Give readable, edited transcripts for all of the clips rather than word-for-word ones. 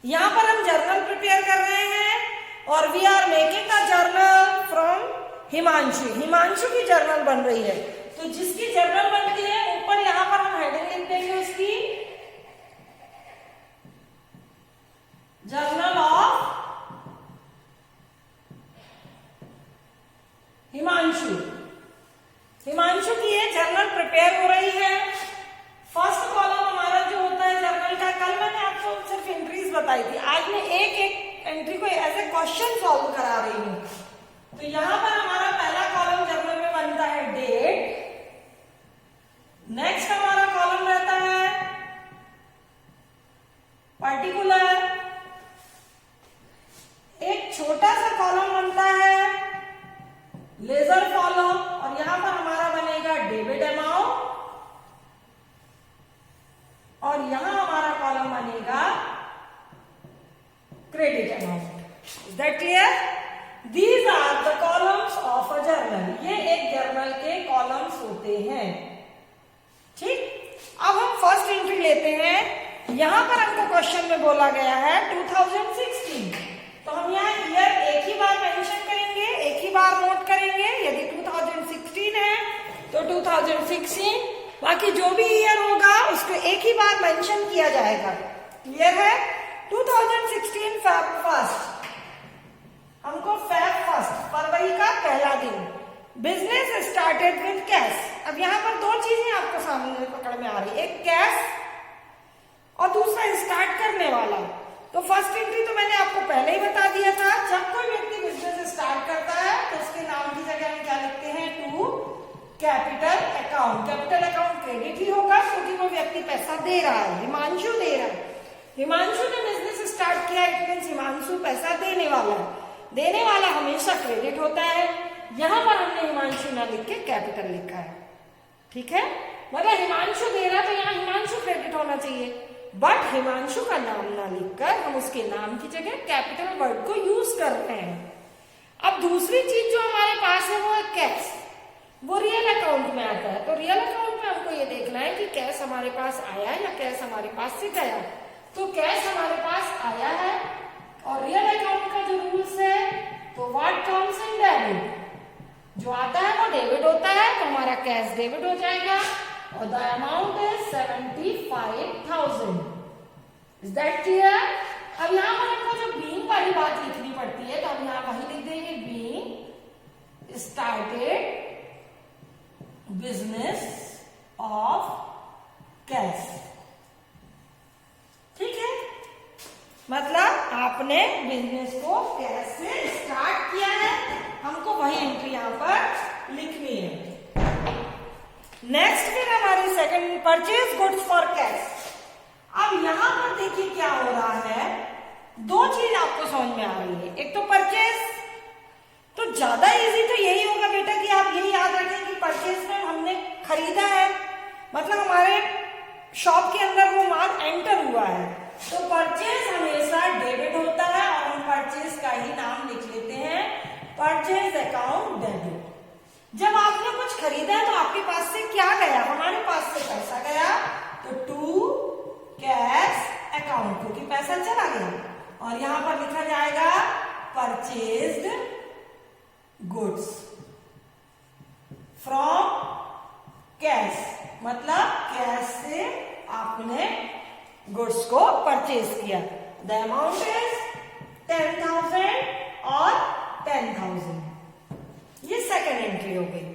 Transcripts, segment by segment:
यहाँ पर हम जर्नल प्रिपेयर कर रहे हैं और we are making a journal from Himanshu. Himanshu की जर्नल बन रही है, तो जिसकी जर्नल बनती है ऊपर यहाँ पर हम हेडिंग लिख देंगे उसकी, जर्नल ऑफ हिमांशु। हिमांशु की ये जर्नल प्रिपेयर हो रही है। फर्स्ट कॉलम हमारा जो होता है जर्नल का, कल मैंने आपको सिर्फ एंट्रीज बताई थी, आज मैं एक एक एंट्री को एज ए क्वेश्चन सॉल्व करा रही हूं। तो यहां पर हमारा पहला कॉलम जर्नल में बनता है डेट। नेक्स्ट हमारा कॉलम रहता है पर्टिकुलर। एक छोटा सा कॉलम बनता है लेजर कॉलम, और यहां पर हमारा बनेगा डेबिट अमाउंट, और यहां हमारा कॉलम बनेगा credit amount. Is that clear? These are the columns of a journal. ये एक जर्नल के कॉलम्स होते हैं। ठीक, अब हम फर्स्ट एंट्री लेते हैं। यहां पर हमको क्वेश्चन में बोला गया है 2016, तो हम यहाँ ईयर एक ही बार मेंशन करेंगे, एक ही बार नोट करेंगे। यदि 2016 है तो 2016, बाकी जो भी ईयर होगा उसको एक ही बार मेंशन किया जाएगा। क्लियर है? 2016 Feb 1, हमको Feb 1 फरवरी का पहला दिन। Business started with cash. अब यहाँ पर दो चीजें आपको सामने पकड़ में आ रही है, एक कैश और दूसरा स्टार्ट करने वाला। तो फर्स्ट एंट्री तो मैंने आपको पहले ही बता दिया था, जब कोई व्यक्ति बिजनेस स्टार्ट करता है तो उसके नाम की जगह हम क्या लिखते हैं? To capital account. Capital account credit ही होगा क्योंकि वो व्यक्ति पैसा दे रहा है, हिमांशु दे रहा है। हिमांशु ने बिजनेस स्टार्ट किया, इट मींस हिमांशु पैसा देने वाला है। देने वाला हमेशा क्रेडिट होता है। यहां पर हमने हिमांशु ना लिख के कैपिटल लिखा है। ठीक है, मतलब हिमांशु दे रहा तो यहाँ हिमांशु क्रेडिट होना चाहिए, बट हिमांशु का नाम ना लिखकर हम उसके नाम की जगह कैपिटल वर्ड को यूज कर रहे हैं। अब दूसरी चीज जो हमारे पास है वो है कैश। वो रियल अकाउंट में आता है, तो रियल अकाउंट में हमको ये देखना है कि कैश हमारे पास आया या कैश हमारे पास से गया। तो कैश हमारे पास आया है, और रियल अकाउंट का जो रूल्स है तो व्हाट कम्स इन डेबिट, जो आता है वो डेबिट होता है, तो हमारा कैश डेबिट हो जाएगा, और the amount is 75,000। Is that clear? अब यहाँ पर हमको जो बीइंग वाली बात लिखनी पड़ती है, तो हम यहाँ वही लिख देंगे, being started business of cash. ठीक है, मतलब आपने बिजनेस को कैश से स्टार्ट किया है, हमको वही एंट्री यहाँ पर लिखनी है। नेक्स्ट फिर हमारी second, purchase goods for cash. अब यहां पर देखिए क्या हो रहा है, दो चीज आपको समझ में आ रही है। एक तो परचेज, तो ज्यादा इजी तो यही होगा बेटा कि आप यही याद रखें कि परचेज में हमने खरीदा है, मतलब हमारे शॉप के अंदर वो माल एंटर हुआ है। तो परचेज हमेशा डेबिट होता है, और हम परचेज का ही नाम लिख लेते हैं, परचेज अकाउंट डेबिट। जब आपने कुछ खरीदा है तो आपके पास से क्या गया? हमारे पास से पैसा गया, तो टू कैश अकाउंट, क्योंकि पैसा चला गया, और यहां पर लिखा जाएगा परचेज्ड गुड्स फ्रॉम कैश, मतलब कैश से आपने गुड्स को परचेज किया। द अमाउंट इज 10,000 और 10,000। ये सेकंड एंट्री हो गई।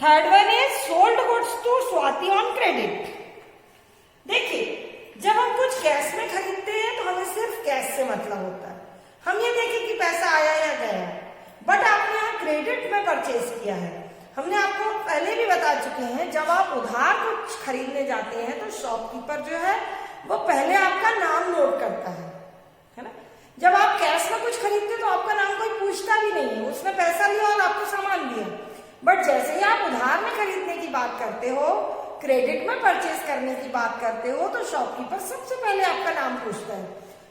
Third one is sold goods to Swati on credit. देखिए, जब हम कुछ कैश में खरीदते हैं तो हमें सिर्फ कैश से मतलब होता है, हम ये देखें कि पैसा आया या गया। बट आपने यहाँ क्रेडिट में परचेज किया है। हमने आपको पहले भी बता चुके हैं, जब आप उधार कुछ खरीदने जाते हैं तो शॉपकीपर जो है वो पहले आपका नाम नोट करता है ना। जब आप कैश में कुछ खरीदते तो आपका नाम कोई पूछता भी नहीं है, उसने पैसा लिया और आपको सामान दिया। बट जैसे ही आप उधार में खरीदने की बात करते हो, क्रेडिट में परचेज करने की बात करते हो, तो शॉपकीपर सबसे पहले आपका नाम पूछता है।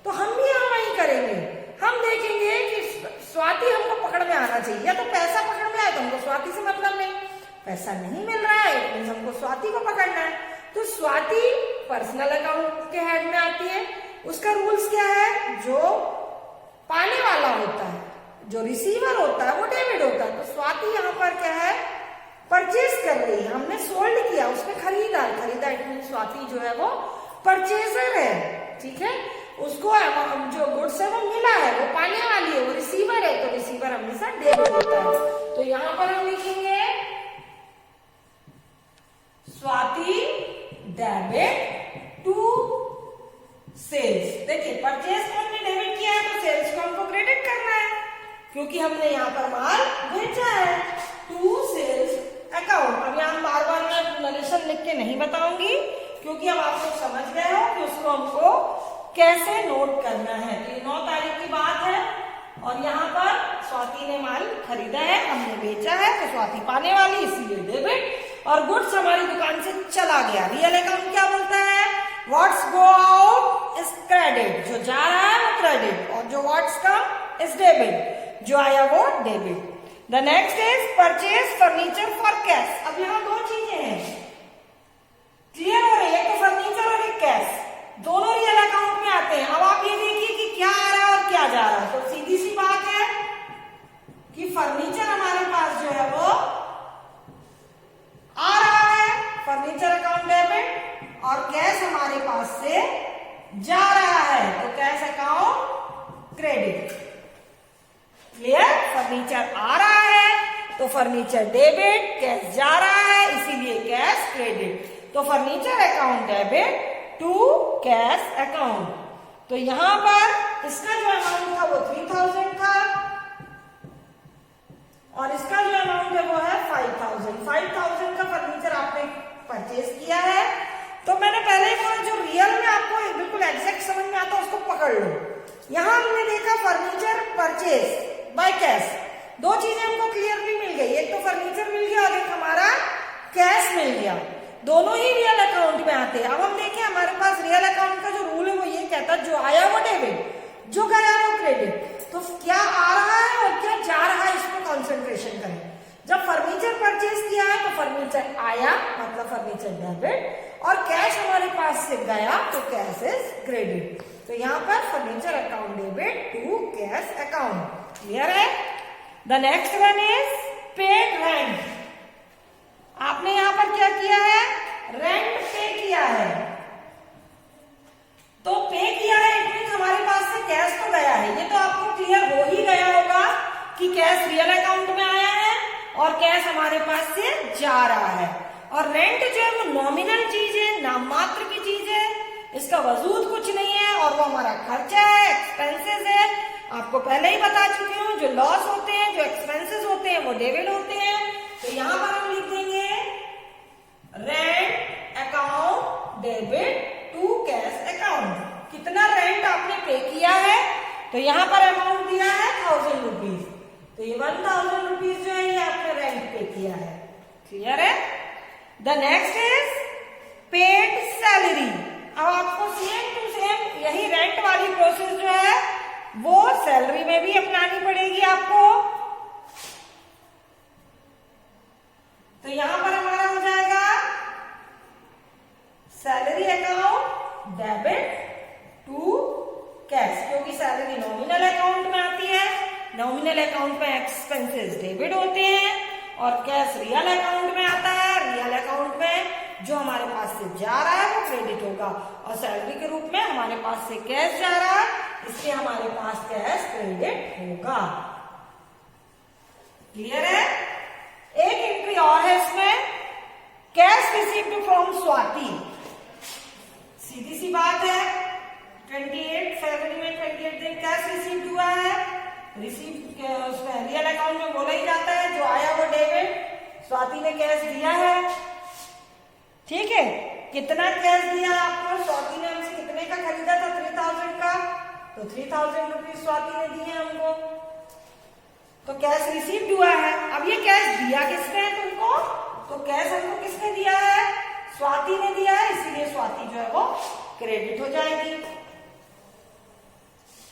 तो हम भी यहाँ वही करेंगे, हम देखेंगे कि स्वाति हमको पकड़ में आना चाहिए, या तो पैसा पकड़ में आए तो हमको स्वाति से मतलब नहीं, पैसा नहीं मिल रहा है तो हमको स्वाति को पकड़ना है। तो स्वाति पर्सनल अकाउंट के हेड में आती है, उसका रूल्स क्या है, जो पाने वाला होता है, जो रिसीवर होता है वो डेबिट होता है। तो स्वाति यहाँ पर क्या है, परचेज कर रही है, हमने सोल्ड किया, उसने खरीदा, इट मीन स्वाति जो है वो परचेजर है, ठीक है। उसको जो गुड्स है वो मिला है, वो पाने वाली है, वो रिसीवर है, तो रिसीवर हमेशा डेबिट होता है। तो यहां पर हम लिखेंगे स्वाति डेबिट टू सेल्स। देखिए परचेज को हमने डेबिट किया है तो सेल्स को हमको क्रेडिट करना है, क्योंकि हमने यहाँ पर माल बेचा है। To sales account. अब यहाँ बार बार मैं नरेशन लिख के नहीं बताऊंगी, क्योंकि अब आप लोग समझ गए हो कि उसको हमको कैसे नोट करना है। तो ये 9 तारीख की बात है और यहाँ पर स्वाति ने माल खरीदा है, हमने बेचा है, तो स्वाति पाने वाली, इसीलिए डेबिट। और गुड्स हमारी दुकान से चला गया, रियल अकाउंट क्या बोलता है, what's go out is credit, जो जा रहा है वो क्रेडिट, और जो व्हाट्स कम इज डेबिट, जो आया वो debit. The next is purchase furniture for cash. अब यहाँ 2 चीजें हैं, क्लियर हो रही है, एक तो फर्नीचर और एक कैश, दोनों रियल अकाउंट में आते हैं। अब आप ये देखिए कि क्या आ रहा है और क्या जा रहा है। तो सीधी सी बात है कि फर्नीचर हमारे पास जो है वो आ रहा है, फर्नीचर अकाउंट डेबिट, और कैश हमारे पास से जा रहा है, तो cash account credit. Clear, furniture आ रहा है तो फर्नीचर डेबिट, कैश जा रहा है इसीलिए कैश क्रेडिट। तो furniture account debit to cash account. तो यहां पर इसका जो अमाउंट था वो 3000 था और इसका जो अमाउंट है वो है 5000। 5000 का फर्नीचर आपने परचेज किया है। तो मैंने पहले ही बोला, जो रियल में आपको बिल्कुल एग्जैक्ट समझ में आता है उसको पकड़ लो। यहां हमने देखा फर्नीचर परचेज बाय कैश, 2 चीजें हमको क्लियरली मिल गई, एक तो फर्नीचर मिल गया और एक हमारा कैश मिल गया, दोनों ही रियल अकाउंट में आते हैं। अब हम देखें हमारे पास रियल अकाउंट का जो रूल है वो ये कहता है, जो आया वो डेबिट, जो गया वो क्रेडिट। तो क्या आ रहा है और क्या जा रहा है, इसको कंसंट्रेशन करें। जब फर्नीचर परचेज किया है तो फर्नीचर आया, मतलब फर्नीचर डेबिट, और कैश हमारे पास से गया तो कैश इज क्रेडिट। तो यहाँ पर furniture account debit to cash account. Clear है। The next one is paid rent. आपने यहां पर क्या किया है, रेंट पे किया है। तो पे किया है इट मीन हमारे पास से कैश तो गया है, ये तो आपको क्लियर हो ही गया होगा कि कैश रियल अकाउंट में आया है और कैश हमारे पास से जा रहा है। और रेंट जो है वो नॉमिनल चीज है, नाम मात्र की चीज है, इसका वजूद कुछ नहीं है और वो हमारा खर्चा है, एक्सपेंसेस है। आपको पहले ही बता चुकी हूँ, जो लॉस होते हैं, जो एक्सपेंसेस होते हैं वो डेबिट होते हैं। तो यहां पर हम लिख देंगे rent account debit to cash account. कितना रेंट आपने पे किया है, तो यहां पर अमाउंट दिया है 1000 रुपीज, तो ये 1000 रुपीज जो है ये आपने रेंट पे किया है। क्लियर है। The next is paid salary. अब आपको सेम टू सेम यही रेंट वाली प्रोसेस जो है वो सैलरी में भी अपनानी पड़ेगी आपको। तो यहां पर हमारा हो जाएगा salary account debit to cash, क्योंकि सैलरी नॉमिनल अकाउंट में आती है, नॉमिनल अकाउंट में एक्सपेंसेस डेबिट होते हैं, और कैश रियल अकाउंट में आता है, रियल अकाउंट में जो हमारे पास से जा रहा है वो क्रेडिट होगा, और सैलरी के रूप में हमारे पास से कैश जा रहा है, इसलिए हमारे पास कैश क्रेडिट होगा। क्लियर है। एक एंट्री और है इसमें, कैश रिसीव्ड फ्रॉम स्वाति। सीधी सी बात है, 28 फरवरी में 28 दिन कैश रिसीव्ड हुआ है। रिसीव उसमें रियल अकाउंट में बोला ही जाता है, जो आया वो डेबिट, स्वाति ने कैश दिया है। ठीक है, कितना कैश दिया आपको, स्वाति ने हमसे कितने का खरीदा था, 3000 का, तो 3000 रुपीज स्वाति ने दिए हमको, तो कैश रिसीव्ड हुआ है। अब ये कैश दिया किसने है तुमको, तो कैश हमको किसने दिया है, स्वाति ने दिया है, इसीलिए स्वाति जो है वो क्रेडिट हो जाएगी।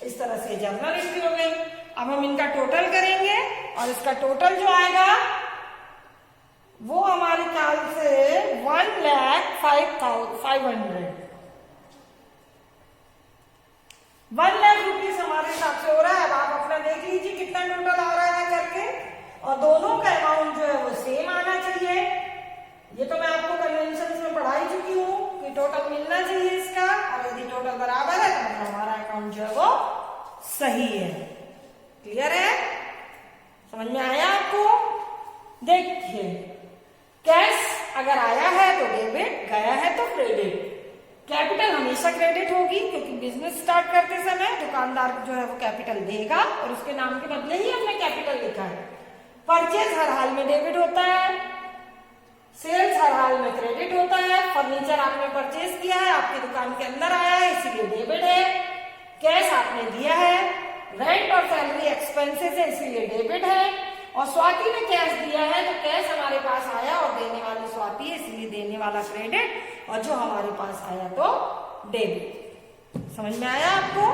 इस तरह से जर्नल एंट्री हो गई। अब हम इनका टोटल करेंगे और इसका टोटल जो आएगा वो हमारे ख्याल से 1,05,500। 1 लाख रुपीज हमारे हिसाब से हो रहा है। अब आप अपना देख लीजिए कितना टोटल आ रहा है करके, और दोनों का अमाउंट जो है वो सेम आना चाहिए। ये तो मैं आपको कन्वेंशन में पढ़ा ही चुकी हूँ कि टोटल मिलना चाहिए इसका, और यदि टोटल बराबर है तो मतलब हमारा अकाउंट जो है वो सही है। क्लियर है? समझ में आया आपको? देखिए, कैश अगर आया है तो डेबिट, गया है तो क्रेडिट। कैपिटल हमेशा क्रेडिट होगी क्योंकि बिजनेस स्टार्ट करते समय दुकानदार जो है वो कैपिटल देगा और उसके नाम के बदले ही हमने कैपिटल लिखा है। परचेज हर हाल में डेबिट होता है, सेल्स हर हाल में क्रेडिट होता है। फर्नीचर आपने परचेज किया है, आपकी दुकान के अंदर आया है, इसीलिए डेबिट है। कैश आपने दिया है, रेंट और सैलरी एक्सपेंसेस है, इसीलिए डेबिट है। और स्वाति ने कैश दिया है तो कैश हमारे पास आया और देने वाली स्वाति है, इसलिए देने वाला क्रेडिट और जो हमारे पास आया तो डेबिट। समझ में आया आपको?